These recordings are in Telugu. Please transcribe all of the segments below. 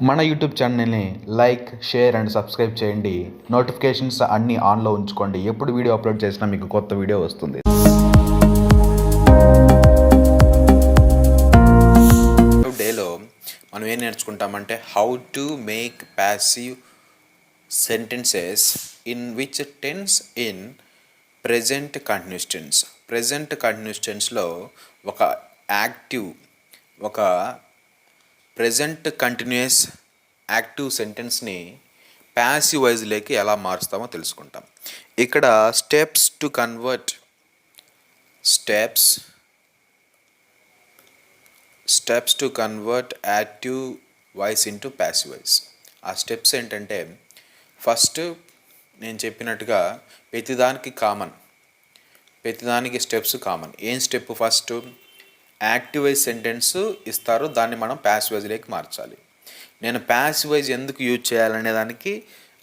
మన యూట్యూబ్ ఛానల్ని లైక్, షేర్ అండ్ సబ్స్క్రైబ్ చేయండి. నోటిఫికేషన్స్ అన్నీ ఆన్లో ఉంచుకోండి. ఎప్పుడు వీడియో అప్లోడ్ చేసినా మీకు కొత్త వీడియో వస్తుంది. డేలో మనం ఏం నేర్చుకుంటామంటే how to make passive sentences in which tense in present continuous tense. Present continuous టెన్స్లో ఒక యాక్టివ్ ఒక ప్రెజెంట్ కంటిన్యూస్ యాక్టివ్ సెంటెన్స్ని ప్యాసివ్ వైజ్లోకి ఎలా మారుస్తామో తెలుసుకుంటాం. ఇక్కడ steps to convert active voice into passive voice. ఆ స్టెప్స్ ఏంటంటే, ఫస్ట్ నేను చెప్పినట్టుగా ప్రతిదానికి స్టెప్స్ కామన్. ఏం step? First active voice sentence ఇస్తారు, దాన్ని మనం ప్యాసివ్ వైజ్లోకి మార్చాలి. నేను ప్యాసివ్ వైజ్ ఎందుకు యూజ్ చేయాలనే దానికి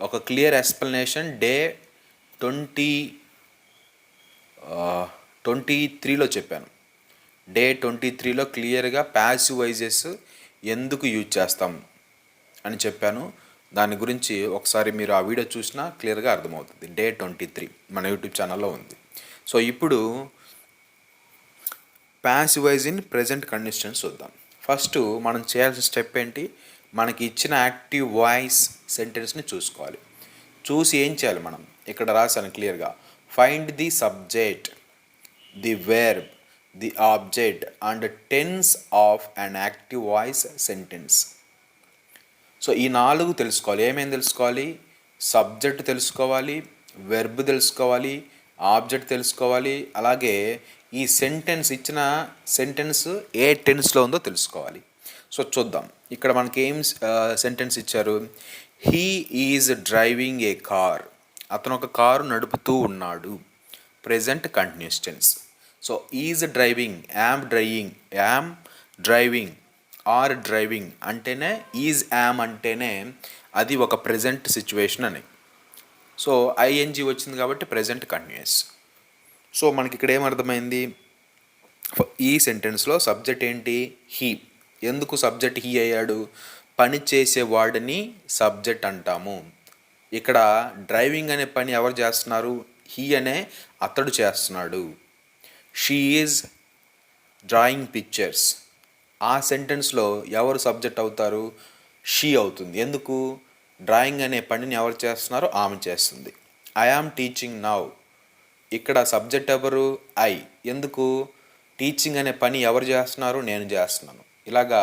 ఒక క్లియర్ ఎక్స్ప్లెనేషన్ డే 23లో చెప్పాను. డే 23లో క్లియర్గా ప్యాసివ్ వైజెస్ ఎందుకు యూజ్ చేస్తాం అని చెప్పాను. దాని గురించి ఒకసారి మీరు ఆ వీడియో చూసినా క్లియర్గా అర్థమవుతుంది. డే 23 మన యూట్యూబ్ ఛానల్లో ఉంది. సో ఇప్పుడు passive voice in present conditions చూద్దాం. ఫస్ట్ మనం చేయాల్సిన స్టెప్ ఏంటి? మనకి ఇచ్చిన యాక్టివ్ వాయిస్ సెంటెన్స్ని చూసుకోవాలి. చూసి ఏం చేయాలి? మనం ఇక్కడ రాశాను క్లియర్గా, find the subject, the verb, the object and tense of an active voice sentence. So ఈ 4 తెలుసుకోవాలి. ఏమేమి తెలుసుకోవాలి? సబ్జెక్ట్ తెలుసుకోవాలి, వెర్బ్ తెలుసుకోవాలి, ఆబ్జెక్ట్ తెలుసుకోవాలి, అలాగే ఈ ఇచ్చిన సెంటెన్స్ ఏ టెన్స్లో ఉందో తెలుసుకోవాలి. సో చూద్దాం. ఇక్కడ మనకి ఏం సెంటెన్స్ ఇచ్చారు? He is driving a car. అతను ఒక కారు నడుపుతూ ఉన్నాడు. Present continuous tense. So is driving, am driving are driving అంటేనే, ఈజ్ యామ్ అంటేనే అది ఒక ప్రెజెంట్ సిచ్యువేషన్ అని. సో ఐఎన్జి వచ్చింది కాబట్టి ప్రెజెంట్ కంటిన్యూస్. సో మనకి ఇక్కడ ఏమర్థమైంది? ఈ సెంటెన్స్లో సబ్జెక్ట్ ఏంటి? హీ. ఎందుకు సబ్జెక్ట్ హీ అయ్యాడు? పని చేసేవాడిని సబ్జెక్ట్ అంటాము. ఇక్కడ డ్రైవింగ్ అనే పని ఎవరు చేస్తున్నారు? హీ అనే అతడు చేస్తున్నాడు. She is drawing pictures. ఆ సెంటెన్స్లో ఎవరు సబ్జెక్ట్ అవుతారు? షీ అవుతుంది. ఎందుకు? డ్రాయింగ్ అనే పనిని ఎవరు చేస్తున్నారో ఆమె చేస్తుంది. I am teaching now. ఇక్కడ సబ్జెక్ట్ ఎవరు? ఐ. ఎందుకు? టీచింగ్ అనే పని ఎవరు చేస్తున్నారు? నేను చేస్తున్నాను. ఇలాగా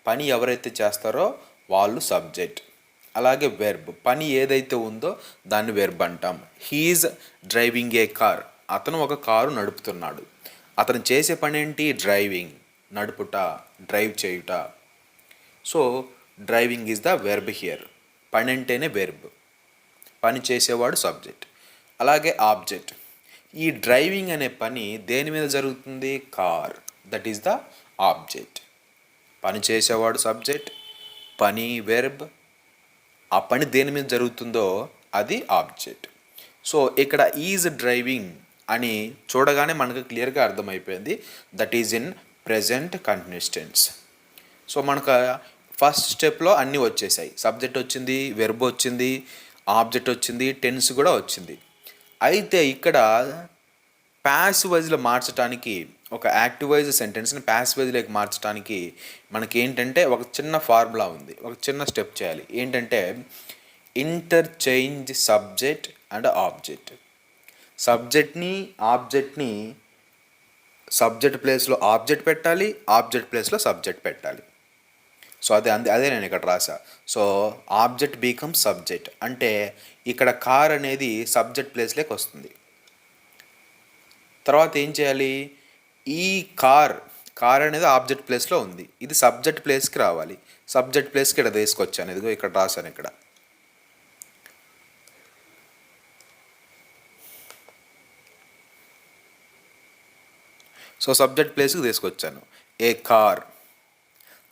పని ఎవరైతే చేస్తారో వాళ్ళు సబ్జెక్ట్. అలాగే వెర్బ్, పని ఏదైతే ఉందో దాన్ని వెర్బ్ అంటాం. He's driving a car. అతను ఒక కారు నడుపుతున్నాడు. అతను చేసే పని ఏంటి? డ్రైవింగ్, నడుపుట, డ్రైవ్ చేయుట. So driving is the verb here. పని అంటేనే వెర్బ్, పని చేసేవాడు సబ్జెక్ట్. అలాగే ఆబ్జెక్ట్. ఈ డ్రైవింగ్ అనే పని దేని మీద జరుగుతుంది? Car. That is the object. పని చేసేవాడు సబ్జెక్ట్, పని వెర్బ్, ఆ పని దేని మీద జరుగుతుందో అది ఆబ్జెక్ట్. సో ఇక్కడ ఈజ్ డ్రైవింగ్ అని చూడగానే మనకు క్లియర్గా అర్థమైపోయింది. That is in present continuous tense. So మనకు ఫస్ట్ స్టెప్లో అన్నీ వచ్చేసాయి. సబ్జెక్ట్ వచ్చింది, వెర్బ్ వచ్చింది, ఆబ్జెక్ట్ వచ్చింది, టెన్స్ కూడా వచ్చింది. అయితే ఇక్కడ ప్యాసివ్ వైజ్లో మార్చడానికి, ఒక యాక్టివ్ వైజ్ సెంటెన్స్ని ప్యాసివ్ వైజ్లోకి మార్చడానికి మనకి ఏంటంటే ఒక చిన్న ఫార్ములా ఉంది. ఒక చిన్న స్టెప్ చేయాలి. ఏంటంటే ఇంటర్చేంజ్ సబ్జెక్ట్ అండ్ ఆబ్జెక్ట్. ఆబ్జెక్ట్ని సబ్జెక్ట్ ప్లేస్లో ఆబ్జెక్ట్ పెట్టాలి, ఆబ్జెక్ట్ ప్లేస్లో సబ్జెక్ట్ పెట్టాలి. సో అదే నేను ఇక్కడ రాసా. సో ఆబ్జెక్ట్ బీకమ్ సబ్జెక్ట్ అంటే ఇక్కడ కార్ అనేది సబ్జెక్ట్ ప్లేస్లోకి వస్తుంది. తర్వాత ఏం చేయాలి? ఈ కార్ అనేది ఆబ్జెక్ట్ ప్లేస్లో ఉంది. ఇది సబ్జెక్ట్ ప్లేస్కి రావాలి. సబ్జెక్ట్ ప్లేస్కి ఇక్కడ తీసుకొచ్చాను. ఇదిగో ఇక్కడ రాశాను. ఇక్కడ సో సబ్జెక్ట్ ప్లేస్కి తీసుకొచ్చాను, ఏ కార్.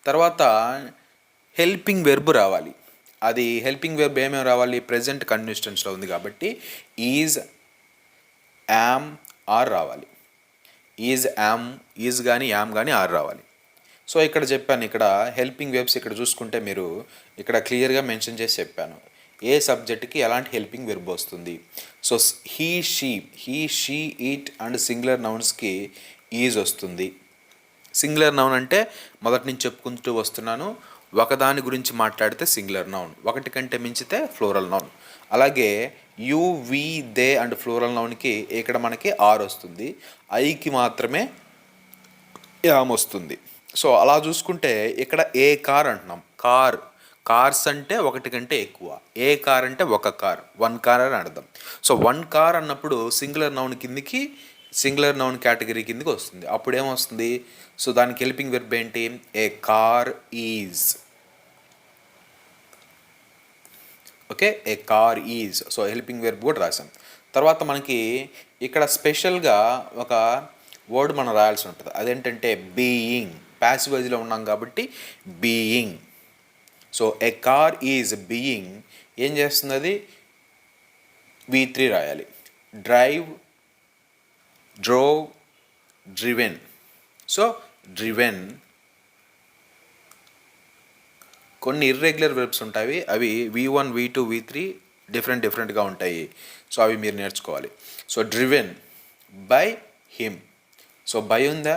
తర్వాత హెల్పింగ్ వెర్బ్ రావాలి. అది హెల్పింగ్ వెర్బ్ ఏమేమి రావాలి? ప్రెజెంట్ కంటిన్యూస్ టెన్స్లో ఉంది కాబట్టి ఈజ్, యామ్, ఆర్ రావాలి. ఈజ్, యామ్, ఈజ్ కానీ యామ్ కానీ ఆర్ రావాలి. సో ఇక్కడ చెప్పాను, ఇక్కడ హెల్పింగ్ వెర్బ్స్ ఇక్కడ చూసుకుంటే మీరు ఇక్కడ క్లియర్గా మెన్షన్ చేసి చెప్పాను ఏ సబ్జెక్ట్కి ఎలాంటి హెల్పింగ్ వెర్బ్ వస్తుంది. So he she it and singular నౌన్స్కి ఈజ్ వస్తుంది. సింగులర్ నౌన్ అంటే మొదటి నుంచి చెప్పుకుంటూ వస్తున్నాను, ఒకదాని గురించి మాట్లాడితే సింగులర్ నౌన్, ఒకటి కంటే మించితే ఫ్లోరల్ నౌన్. అలాగే you we they and plural నౌన్కి ఇక్కడ మనకి ఆర్ వస్తుంది, ఐకి మాత్రమే యామ్ వస్తుంది. సో అలా చూసుకుంటే ఇక్కడ ఏ కార్ అంటున్నాం, కార్స్ అంటే ఒకటి కంటే ఎక్కువ, ఏ కార్ అంటే ఒక కార్, వన్ కార్ అని అర్థం. సో వన్ కార్ అన్నప్పుడు సింగులర్ నౌన్ కిందికి, సింగులర్ నౌన్ కేటగిరీ కిందకి వస్తుంది. అప్పుడు ఏమొస్తుంది, సో దానికి హెల్పింగ్ వెర్బ్ ఏంటి, a car is. Okay, a car is. So helping verb కూడా రాసాం. తర్వాత మనకి ఇక్కడ స్పెషల్గా ఒక వర్డ్ మనం రాయాల్సి ఉంటుంది, అదేంటంటే బీయింగ్. ప్యాసివ్ వాయిస్లో ఉన్నాం కాబట్టి being. So a car is being ఏం చేస్తుంది, అది V3 రాయాలి. Drive, drove, driven. So driven. కొన్ని ఇర్రెగ్యులర్ వెర్బ్స్ ఉంటాయి, అవి V1, V2, V3 డిఫరెంట్గా ఉంటాయి. సో అవి మీరు నేర్చుకోవాలి. So driven by him. So by ఉందా,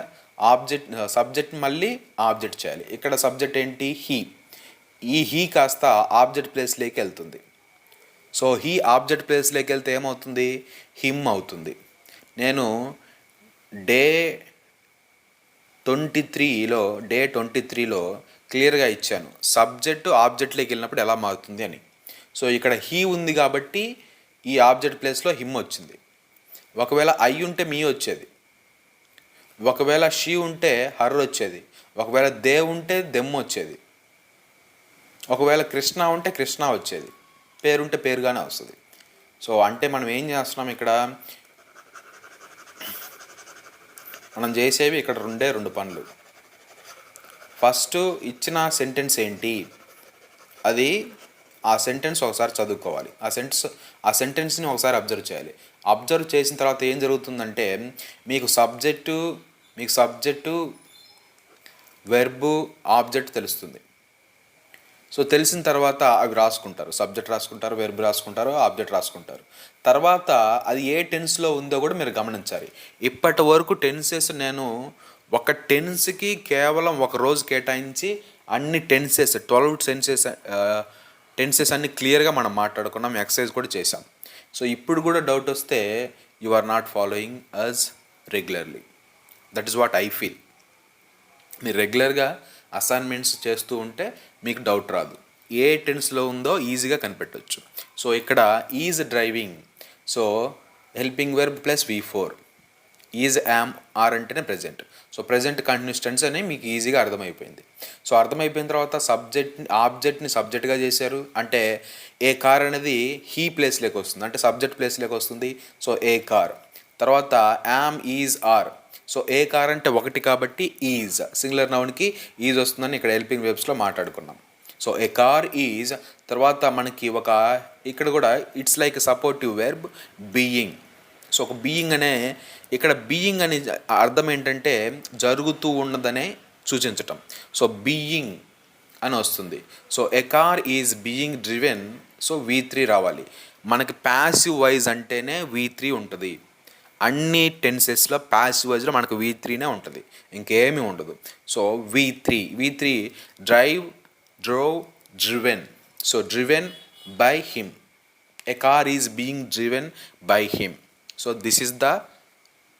ఆబ్జెక్ట్, సబ్జెక్ట్ మళ్ళీ ఆబ్జెక్ట్ చేయాలి. ఇక్కడ సబ్జెక్ట్ ఏంటి, హీ. ఈ హీ కాస్త ఆబ్జెక్ట్ ప్లేస్లోకి వెళ్తుంది. సో హీ ఆబ్జెక్ట్ ప్లేస్లోకి వెళ్తే ఏమవుతుంది, హిమ్ అవుతుంది. నేను డే 23లో క్లియర్గా ఇచ్చాను సబ్జెక్టు ఆబ్జెక్ట్లోకి వెళ్ళినప్పుడు ఎలా మారుతుంది అని. సో ఇక్కడ హీ ఉంది కాబట్టి ఈ ఆబ్జెక్ట్ ప్లేస్లో హిమ్ వచ్చింది. ఒకవేళ ఐ ఉంటే మీ వచ్చేది, ఒకవేళ షీ ఉంటే హర్ వచ్చేది, ఒకవేళ దే ఉంటే దెమ్ వచ్చేది, ఒకవేళ కృష్ణ ఉంటే కృష్ణ వచ్చేది, పేరుంటే పేరుగానే వస్తుంది. సో అంటే మనం ఏం చేస్తున్నాం ఇక్కడ, మనం చేసేవి ఇక్కడ రెండు పనులు. ఫస్ట్ ఇచ్చిన సెంటెన్స్ ఏంటి, అది ఆ సెంటెన్స్ ఒకసారి చదువుకోవాలి, ఆ సెంటెన్స్ని ఒకసారి అబ్జర్వ్ చేయాలి. అబ్జర్వ్ చేసిన తర్వాత ఏం జరుగుతుందంటే మీకు సబ్జెక్టు వెర్బు ఆబ్జెక్ట్ తెలుస్తుంది. సో తెలిసిన తర్వాత అవి రాసుకుంటారు, సబ్జెక్ట్ రాసుకుంటారు, వెర్బ్ రాసుకుంటారు, ఆబ్జెక్ట్ రాసుకుంటారు. తర్వాత అది ఏ టెన్స్లో ఉందో కూడా మీరు గమనించాలి. ఇప్పటి వరకు టెన్సెస్ నేను ఒక టెన్స్కి కేవలం ఒక రోజు కేటాయించి అన్ని 12 టెన్సెస్ అన్ని క్లియర్గా మనం మాట్లాడుకున్నాం, ఎక్సర్సైజ్ కూడా చేసాం. సో ఇప్పుడు కూడా డౌట్ వస్తే you are not following us regularly. That is what I feel. మీరు రెగ్యులర్గా అసైన్మెంట్స్ చేస్తూ ఉంటే మీకు డౌట్ రాదు, ఏ టెన్స్లో ఉందో ఈజీగా కనిపెట్టవచ్చు. సో ఇక్కడ is driving, so helping verb plus V4, is am are అంటేనే present. So present continuous tense అని మీకు ఈజీగా అర్థమైపోయింది. సో అర్థమైపోయిన తర్వాత ఆబ్జెక్ట్ని సబ్జెక్ట్గా చేశారు అంటే ఏ కార్ అనేది హీ ప్లేస్లోకి వస్తుంది, అంటే సబ్జెక్ట్ ప్లేస్లోకి వస్తుంది. So a car. తర్వాత am, is, are. So a car అంటే ఒకటి కాబట్టి ఈజ్, సింగులర్ నౌన్కి ఈజ్ వస్తుందని ఇక్కడ హెల్పింగ్ వెర్బ్స్లో మాట్లాడుకున్నాం. So a car is. తర్వాత మనకి ఇక్కడ కూడా it's like supportive verb being. So ఒక బీయింగ్ అనే, ఇక్కడ బీయింగ్ అనే అర్థం ఏంటంటే జరుగుతూ ఉన్నదనే సూచించటం. సో బీయింగ్ అని వస్తుంది. So a car is being driven. So V3 రావాలి. మనకి ప్యాసివ్ వైజ్ అంటేనే V3 ఉంటుంది. అన్ని టెన్సెస్లో ప్యాసివ్ వైజ్లో మనకు V3నే ఉంటుంది, ఇంకేమీ ఉండదు. So V3 drive, drove, driven. So driven by him. A car is being driven by him. So this is the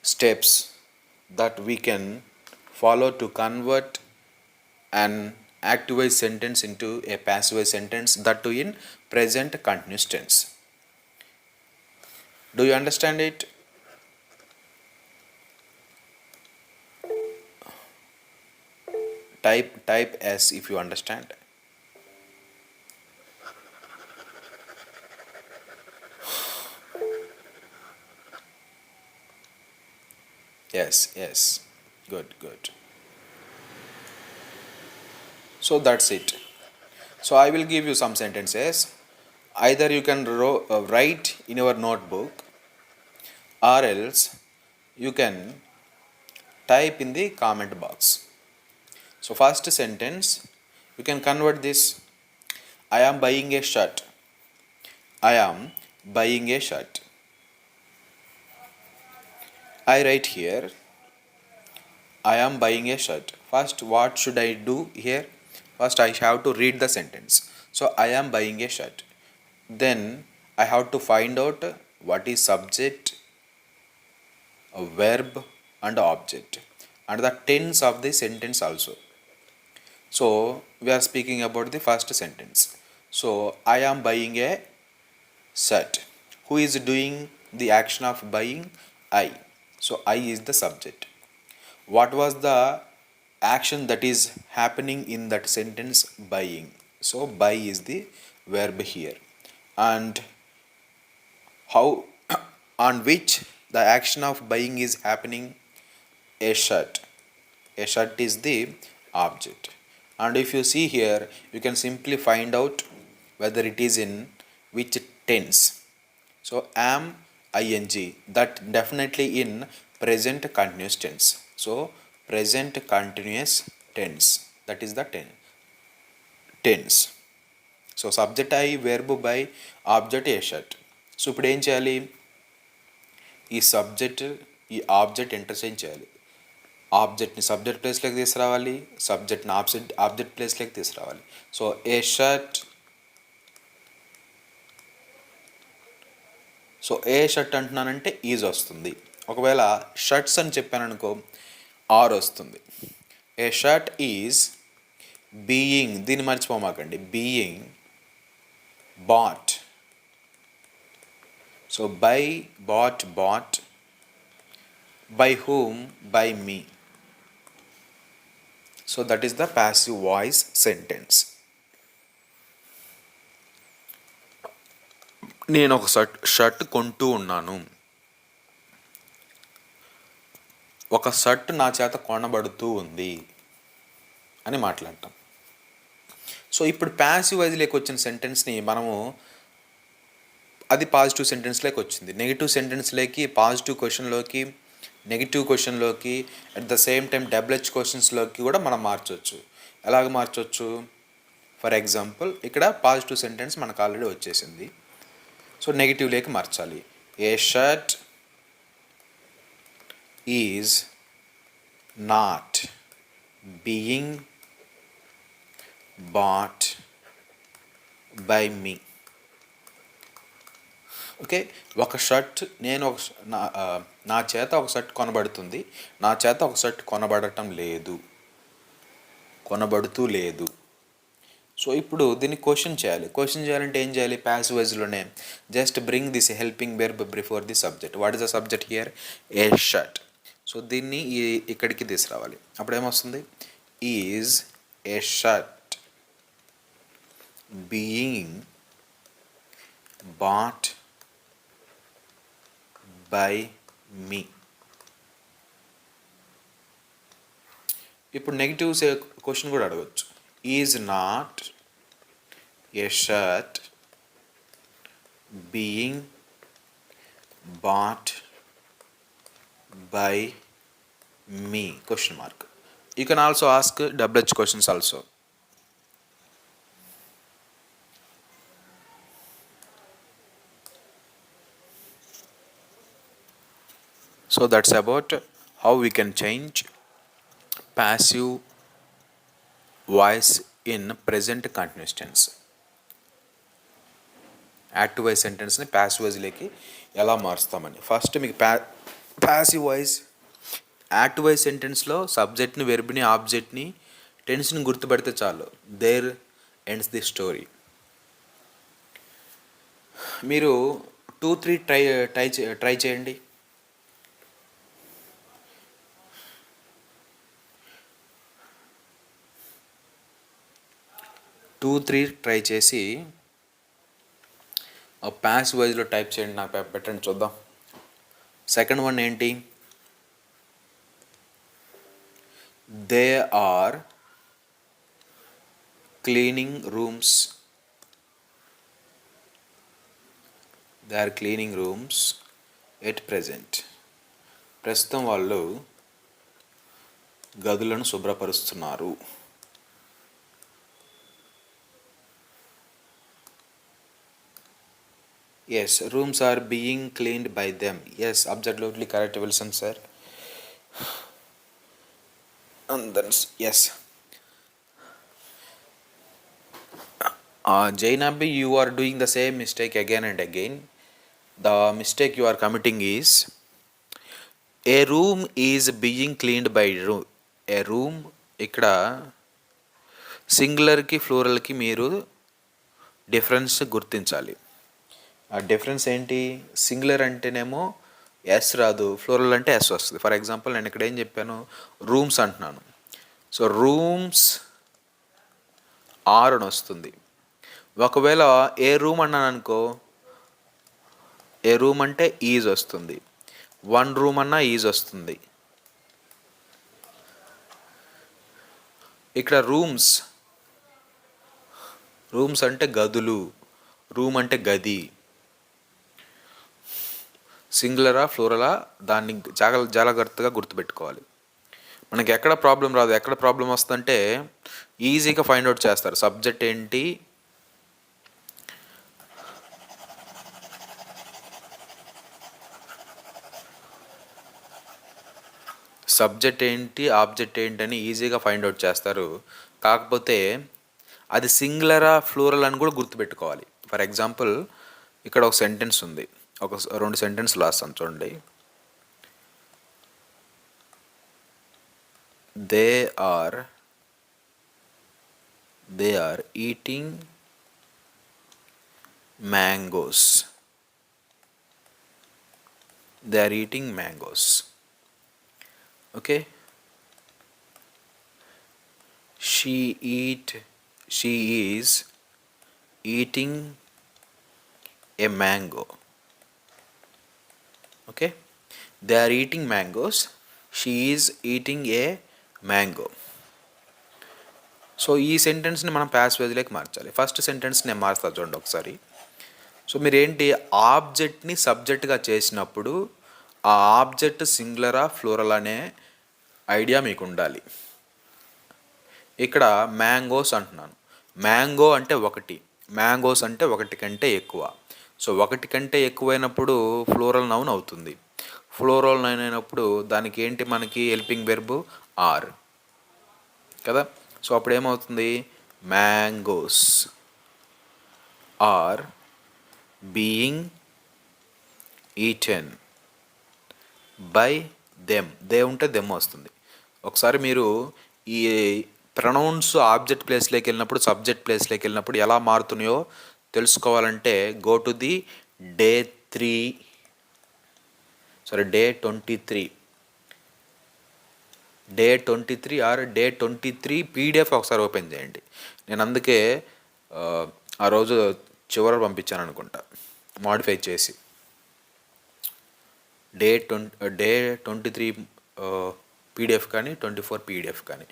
steps that we can follow to convert an active voice sentence into a passive voice sentence, that too in present continuous tense. Do you understand it? Type S if you understand. Yes, good. So that's it. So I will give you some sentences. Either you can write in your notebook, or else you can type in the comment box. So first sentence, you can convert this. I am buying a shirt. I am buying a shirt. I write here, I am buying a shirt. First, what should I do here? First, I have to read the sentence. So, I am buying a shirt. Then, I have to find out what is subject, a verb, and object, and the tense of the sentence also. So, we are speaking about the first sentence. So, I am buying a shirt. Who is doing the action of buying? I. So, I is the subject. What was the action that is happening in that sentence? Buying. So buy is the verb here. And how on which the action of buying is happening? A shirt. A shirt is the object. And if you see here, you can simply find out whether it is in which tense. So am ing, that definitely in present continuous tense. So present continuous tense, that is the tense. So subject I, verb by, object a shirt. So ఇప్పుడు ఏం చేయాలి? ఈ సబ్జెక్ట్ ఈ ఆబ్జెక్ట్ ఇంటర్చేంజ్ చేయాలి. ఆబ్జెక్ట్ని సబ్జెక్ట్ ప్లేస్లోకి తీసుకురావాలి, సబ్జెక్ట్ని ఆబ్జెక్ట్ ప్లేస్లోకి తీసుకురావాలి. సో ఏ షర్ట్. సో ఏ షర్ట్ అంటున్నానంటే ఈజ్ వస్తుంది. ఒకవేళ షర్ట్స్ అని చెప్పాను అనుకో, ఆర్ వస్తుంది. ఏ షర్ట్ ఈజ్ బీయింగ్, దీన్ని మర్చిపోమాకండి, being bought. So by, bought. By whom? By me. So that is the passive voice sentence. నేను ఒక షర్ట్ కొంటూ ఉన్నాను. ఒక షర్ట్ నా చేత కొనబడుతూ ఉంది అని మాట్లాడటం. సో ఇప్పుడు ప్యాసివ్ వాయిస్లోకి వచ్చిన సెంటెన్స్ని మనము, అది పాజిటివ్ సెంటెన్స్లోకి వచ్చింది. నెగిటివ్ సెంటెన్స్లోకి, పాజిటివ్ క్వశ్చన్లోకి, నెగిటివ్ క్వశ్చన్లోకి, at the same time WH క్వశ్చన్స్లోకి కూడా మనం మార్చవచ్చు. ఎలాగ మార్చవచ్చు? ఫర్ ఎగ్జాంపుల్ ఇక్కడ పాజిటివ్ సెంటెన్స్ మనకు ఆల్రెడీ వచ్చేసింది. సో నెగిటివ్లోకి మార్చాలి. A shirt is not being bought by me. Okay, ఒక షర్ట్ నా చేత ఒక షర్ట్ కొనబడుతుంది, నా చేత ఒక షర్ట్ కొనబడటం లేదు, కొనబడుతూ లేదు. సో ఇప్పుడు దీన్ని క్వశ్చన్ చేయాలి. క్వశ్చన్ చేయాలంటే ఏం చేయాలి? ప్యాసివ్ వాయిస్లోనే just bring this helping verb before the subject. What is the subject here? A shirt. So దీన్ని ఇక్కడికి తీసుకురావాలి. అప్పుడు ఏమొస్తుంది? Is a shirt being bought by me. ఇప్పుడు నెగిటివ్ క్వశ్చన్ కూడా అడగవచ్చు. Is not a shirt being bought by me? Question mark. You can also ask WH questions also. So that's about how we can change passive voice in present continuous tense. Active voice సెంటెన్స్ని ప్యాసివ్ వాయిస్లోకి ఎలా మారుస్తామని. ఫస్ట్ మీకు ప్యాసివ్ వాయిస్, యాక్టివ్ వాయిస్ సెంటెన్స్లో సబ్జెక్ట్ని, వెర్బ్ని, ఆబ్జెక్ట్ని, టెన్స్ని గుర్తుపెడితే చాలు. There ends the story. మీరు 2-3 ట్రై చేయండి. 2-3 ట్రై చేసి ప్యాసివ్ వాయిస్లో టైప్ చేయండి, నాకు పెట్టండి చూద్దాం. సెకండ్ వన్ ఏంటి? They are cleaning rooms. They are cleaning rooms at present. ప్రస్తుతం వాళ్ళు గదులను శుభ్రపరుస్తున్నారు. Yes, rooms are being cleaned by them. Yes, absolutely correct, Wilson sir. And then yes, Jainabi, you are doing the same mistake again and again. The mistake you are committing is a room is being cleaned by a room. ఇక్కడ సింగులర్కి ఫ్లోరల్కి మీరు డిఫరెన్స్ గుర్తించాలి. ఆ డిఫరెన్స్ ఏంటి? సింగులర్ అంటేనేమో ఎస్ రాదు, ఫ్లోరల్ అంటే ఎస్ వస్తుంది. ఫర్ ఎగ్జాంపుల్ నేను ఇక్కడ ఏం చెప్పాను, రూమ్స్ అంటున్నాను. సో రూమ్స్ ఆర్ అని వస్తుంది. ఒకవేళ ఏ రూమ్ అన్నాను అనుకో, ఏ రూమ్ అంటే ఈజ్ వస్తుంది. వన్ రూమ్ అన్నా ఈజ్ వస్తుంది. ఇక్కడ రూమ్స్ అంటే గదులు, రూమ్ అంటే గది. సింగులరా ఫ్లోరలా దాన్ని జాగ్రత్తగా గుర్తుపెట్టుకోవాలి. మనకి ఎక్కడ ప్రాబ్లం రాదు. ఎక్కడ ప్రాబ్లం వస్తుందంటే ఈజీగా ఫైండ్ అవుట్ చేస్తారు. సబ్జెక్ట్ ఏంటి, ఆబ్జెక్ట్ ఏంటి అని ఈజీగా ఫైండ్ అవుట్ చేస్తారు. కాకపోతే అది సింగులరా ఫ్లోరల్ అని కూడా గుర్తుపెట్టుకోవాలి. ఫర్ ఎగ్జాంపుల్ ఇక్కడ ఒక సెంటెన్స్ ఉంది, ఒక 2 సెంటెన్స్ రాస్తాను చూడండి. They are eating mangoes. They are eating mangoes. Okay, she is eating a mango. Okay, they are eating mangoes. She is eating a mango. So ఈ సెంటెన్స్ని మనం ప్యాస్ వేజ్లోకి మార్చాలి. ఫస్ట్ సెంటెన్స్ నేను మారుస్తా చూడండి ఒకసారి. సో మీరేంటి, ఆబ్జెక్ట్ని సబ్జెక్ట్గా చేసినప్పుడు ఆ ఆబ్జెక్ట్ సింగులరా ఫ్లోరల్ అనే ఐడియా మీకు ఉండాలి. ఇక్కడ మ్యాంగోస్ అంటున్నాను. మ్యాంగో అంటే 1, మ్యాంగోస్ అంటే 1 కంటే ఎక్కువ. సో 1 కంటే ఎక్కువైనప్పుడు ఫ్లోరల్ నౌన్ అవుతుంది. ఫ్లోరల్ నౌన్ అయినప్పుడు దానికి ఏంటి, మనకి హెల్పింగ్ వెర్బ్ ఆర్ కదా. సో అప్పుడు ఏమవుతుంది, mangoes are being eaten by them. They ఉంటే దెమ్ వస్తుంది. ఒకసారి మీరు ఈ ప్రొనౌన్స్ ఆబ్జెక్ట్ ప్లేస్లోకి వెళ్ళినప్పుడు, సబ్జెక్ట్ ప్లేస్లోకి వెళ్ళినప్పుడు ఎలా మారుతున్నాయో తెలుసుకోవాలంటే go to the day 23 or day 23 PDF ఒకసారి ఓపెన్ చేయండి. నేను అందుకే ఆ రోజు చివర పంపించాను అనుకుంటా, మాడిఫై చేసి. డే 23 పీడిఎఫ్ కానీ 24 పీడిఎఫ్ కానీ.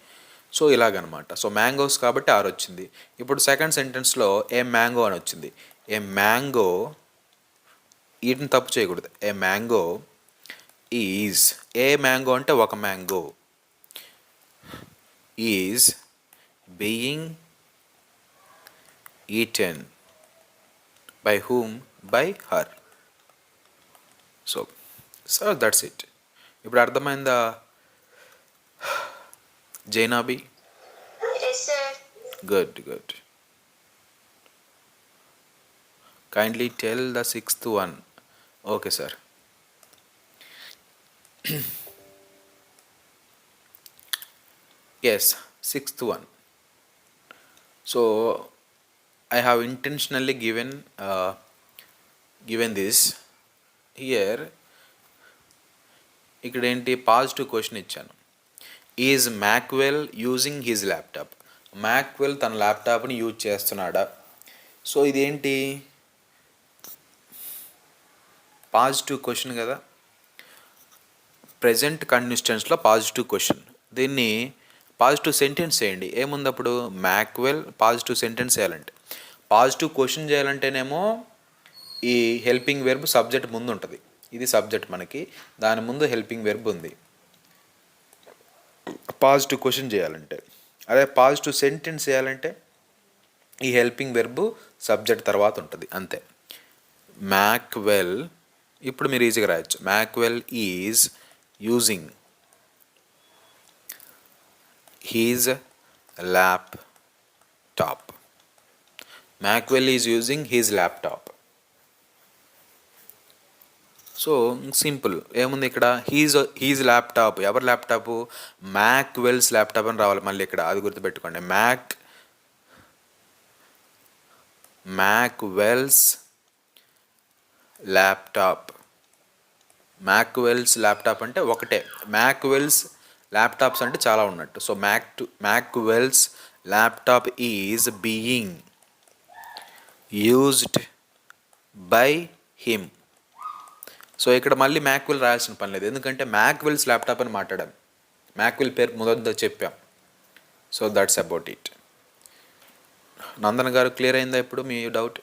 సో ఇలాగనమాట. సో మ్యాంగోస్ కాబట్టి ఆర్ వచ్చింది. ఇప్పుడు సెకండ్ సెంటెన్స్లో ఏ మ్యాంగో అని వచ్చింది. ఏ మ్యాంగో, వీటిని తప్పు చేయకూడదు. A mango is, a mango అంటే ఒక mango, is being eaten by whom, by her. So that's it. ఇప్పుడు అర్థమైందా Zainabi? Good. Kindly tell the 6th one. Okay sir. Yes, 6th one. So I have intentionally given this here. ఇక్కడ ఏంటి, పాజిటివ్ క్వశ్చన్ ఇచ్చాను. Is Maxwell using his laptop. Maxwell తన ల్యాప్టాప్ని యూజ్ చేస్తున్నాడా? సో ఇదేంటి, పాజిటివ్ క్వశ్చన్ కదా, ప్రజెంట్ కంటిన్యూస్ టెన్స్లో పాజిటివ్ క్వశ్చన్. దీన్ని పాజిటివ్ సెంటెన్స్ చేయండి. ఏముంది అప్పుడు, మ్యాక్వెల్ పాజిటివ్ సెంటెన్స్ చేయాలంటే, పాజిటివ్ క్వశ్చన్ చేయాలంటేనేమో ఈ హెల్పింగ్ వెర్బ్ సబ్జెక్ట్ ముందు ఉంటుంది. ఇది సబ్జెక్ట్ మనకి, దాని ముందు హెల్పింగ్ వెర్బ్ ఉంది. పాజిటివ్ క్వశ్చన్ చేయాలంటే. అదే పాజిటివ్ సెంటెన్స్ చేయాలంటే ఈ హెల్పింగ్ వెర్బ్ సబ్జెక్ట్ తర్వాత ఉంటుంది అంతే. మ్యాక్వెల్, ఇప్పుడు మీరు ఈజీగా రాయొచ్చు. Maxwell is using his laptop. Maxwell is using his laptop. So simple, ఏముంది ఇక్కడ, హీజ్ ల్యాప్టాప్. ఎవరి ల్యాప్టాప్? మ్యాక్వెల్స్ ల్యాప్టాప్ అని రావాలి మళ్ళీ ఇక్కడ, అది గుర్తుపెట్టుకోండి. మ్యాక్వెల్స్ ల్యాప్టాప్. మ్యాక్వెల్స్ ల్యాప్టాప్ అంటే ఒకటే, మ్యాక్వెల్స్ ల్యాప్టాప్స్ అంటే చాలా ఉన్నట్టు. So Maxwell's laptop is being used by him. So ఇక్కడ మళ్ళీ మ్యాక్వెల్ రాయాల్సిన పని లేదు, ఎందుకంటే మ్యాక్వెల్స్ ల్యాప్టాప్ అని మాట్లాడాం, మ్యాక్వెల్ పేరు మొదట చెప్పాం. So that's about it. Nandan గారు క్లియర్ అయిందా ఇప్పుడు మీ డౌట్?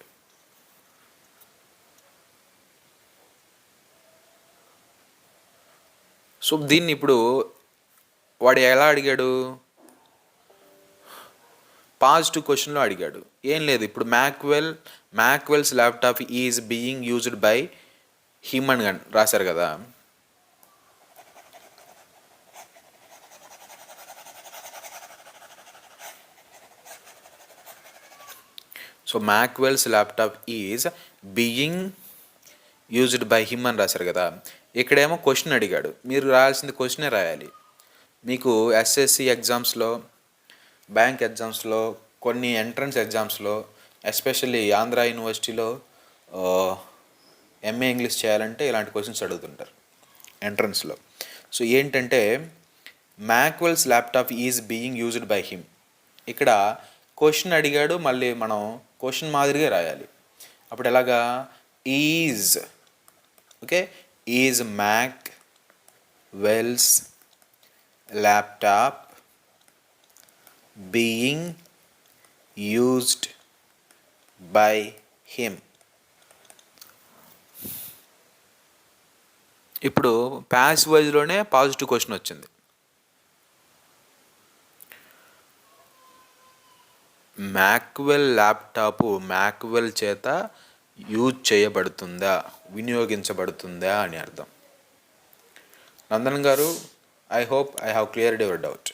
సో దీన్ని ఇప్పుడు వాడు ఎలా అడిగాడు? పాజిటివ్ క్వశ్చన్లో అడిగాడు. ఏం లేదు, ఇప్పుడు Maxwell's laptop is being used by him అని రాశారు కదా. So Maxwell's laptop is being used by him అని రాశారు కదా. ఇక్కడేమో క్వశ్చన్ అడిగాడు, మీరు రాయాల్సింది క్వశ్చనే రాయాలి. మీకు ఎస్ఎస్సి ఎగ్జామ్స్లో, బ్యాంక్ ఎగ్జామ్స్లో, కొన్ని ఎంట్రన్స్ ఎగ్జామ్స్లో, ఎస్పెషల్లీ ఆంధ్ర యూనివర్సిటీలో ఎంఏ ఇంగ్లీష్ చేయాలంటే ఇలాంటి క్వశ్చన్స్ అడుగుతుంటారు ఎంట్రన్స్లో. సో ఏంటంటే Maxwell's laptop is being used by him. ఇక్కడ క్వశ్చన్ అడిగాడు, మళ్ళీ మనం క్వశ్చన్ మాదిరిగా రాయాలి. అప్పుడు ఎలాగా? Is, okay, is Maxwell's laptop being used by him. ఇప్పుడు ప్యాసివ్ వాయిస్లోనే పాజిటివ్ క్వశ్చన్ వచ్చింది. మ్యాక్వెల్ ల్యాప్టాప్ మ్యాక్వెల్ చేత యూజ్ చేయబడుతుందా, వినియోగించబడుతుందా అని అర్థం. నందన్ గారు, I hope I have cleared your doubt.